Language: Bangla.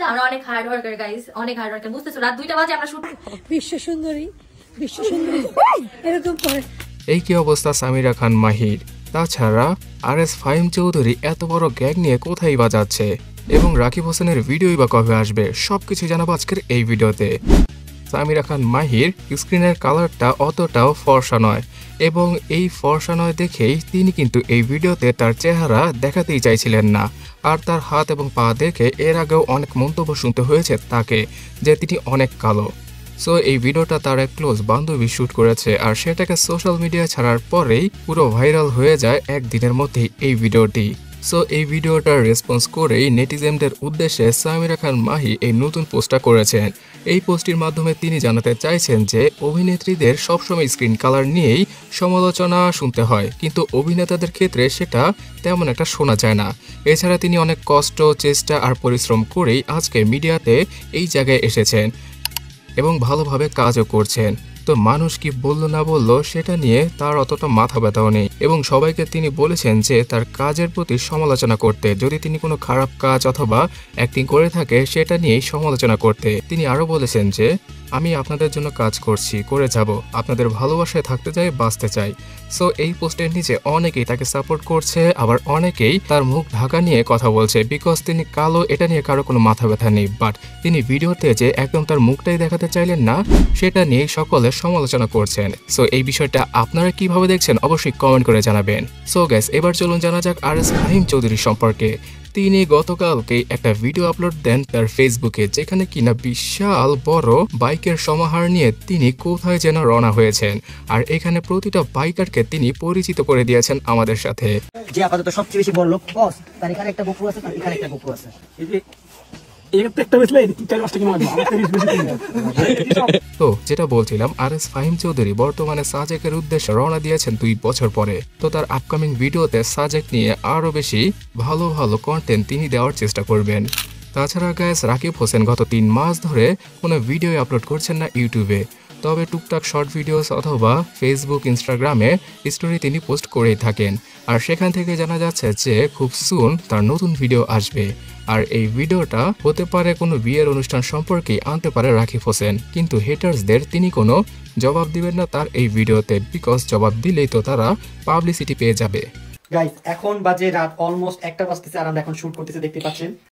আমরা অনেক হার্ড ওয়ার্কার গাইস, অনেক হার্ড ওয়ার্কার, বুঝতেছো? রাত 2টা বাজে আমরা শুট। বিশ্ব সুন্দরী এরকম করে। এই কি অবস্থা সামিরা খান মাহির। তাছাড়া RS ফাহিম চৌধুরী এত বড় গ্যাং নিয়ে কোথায় বা যাচ্ছে এবং রাকিব হোসেনের ভিডিওই বা কবে আসবে, সবকিছু জানাবো আজকের এই ভিডিওতে। সামিরা খান মাহির স্ক্রিনের কালারটা অতটাও ফর্সা নয় এবং এই ফর্সা নয় দেখেই তিনি কিন্তু এই ভিডিওতে তার চেহারা দেখাতেই চাইছিলেন না। আর তার হাত এবং পা দেখে এর আগেও অনেক মন্তব্য শুনতে হয়েছে তাকে যে তিনি অনেক কালো। সো এই ভিডিওটা তার এক ক্লোজ বান্ধবী শ্যুট করেছে আর সেটাকে সোশ্যাল মিডিয়া ছাড়ার পরেই পুরো ভাইরাল হয়ে যায় একদিনের মধ্যেই এই ভিডিওটি। সো এই ভিডিওটার রেসপন্স করেই নেটিজেনদের উদ্দেশ্যে সামিরা খান মাহি এই নতুন পোস্টটা করেছেন। এই পোস্টটির মাধ্যমে তিনি জানাতে চাইছেন যে অভিনেত্রীদের সবসময় স্ক্রিন কালার নিয়েই সমালোচনা শুনতে হয়, কিন্তু অভিনেতাদের ক্ষেত্রে সেটা তেমন একটা শোনা যায় না। এছাড়া তিনি অনেক কষ্ট, চেষ্টা আর পরিশ্রম করেই আজকে মিডিয়াতে এই জায়গায় এসেছেন এবং ভালোভাবে কাজও করছেন। তো মানুষ কি বললো না বললো সেটা নিয়ে তার অতটা মাথা ব্যথাও নেই এবং সবাইকে তিনি বলেছেন যে তার কাজের প্রতি সমালোচনা করতে, যদি তিনি কোনো খারাপ কাজ অথবা অ্যাক্টিং করে থাকে সেটা নিয়েই সমালোচনা করতে। তিনি আরও বলেছেন যে আমি আপনাদের জন্য কাজ করছি, করে যাব, আপনাদের ভালোবাসায় থাকতে চাই, বাঁচতে চাই। সো এই পোস্টের নিচে অনেকেই তাকে সাপোর্ট করছে, আবার অনেকেই তার মুখ ঢাকা নিয়ে কথা বলছে বিকজ তিনি কালো, এটা নিয়ে কারো কোনো মাথা ব্যথা নেই। বাট তিনি ভিডিওতে যে একদম তার মুখটাই দেখাতে চাইলেন না সেটা নিয়ে সকলে সমালোচনা করছেন। সো এই বিষয়টা আপনারা কিভাবে দেখছেন অবশ্যই কমেন্ট করে জানাবেন। সো গাইস, এবার চলুন জানা যাক RS ফাহিম চৌধুরী সম্পর্কে। তিনি গতকালকে একটা ভিডিও আপলোড দেন তার ফেসবুকে, যেখানে কিনা বিশাল বড় বাইকের সমাহার নিয়ে তিনি কোথায় যেন রওনা হয়েছেন। আর এখানে প্রতিটা বাইকারকে তিনি পরিচিত করে দিয়েছেন আমাদের সাথে। যে আপাতত সবচেয়ে বেশি বড় লোক বস, তার এখানে একটা গোপু আছে, তার এখানে একটা গোপু আছে। তো যেটা বলছিলাম, RS ফাহিম চৌধুরী বর্তমানে সাজেকের উদ্দেশ্যে রওনা দিয়েছেন 2 বছর পরে। তো তার আপকামিং ভিডিওতে সাজেক নিয়ে আরো বেশি ভালো ভালো কন্টেন্ট তিনি দেওয়ার চেষ্টা করবেন। তাছাড়া গাইস, রাকিব হোসেন গত 3 মাস ধরে কোনো ভিডিও আপলোড করছেন না ইউটিউবে, তবে টুকটাক শর্ট ভিডিওস অথবা ফেসবুক, ইনস্টাগ্রামে স্টোরি তিনি পোস্ট করেই থাকেন। আর সেখান থেকে জানা যাচ্ছে যে খুব সুন তার নতুন ভিডিও আসবে। আর এই ভিডিওটা হতে পারে কোনো বিয়ের অনুষ্ঠান সম্পর্কে আনতে পারে রাকিব হোসেন, কিন্তু হেটার্সদের তিনি কোনো জবাব দিবেন না তার এই ভিডিওতে, বিকজ জবাব দিলেই তো তারা পাবলিসিটি পেয়ে যাবে। গাইস, এখন বাজে রাত অলমোস্ট 1টা বাজতেছে আর আমরা এখন শুট করতেছি, দেখতে পাচ্ছেন।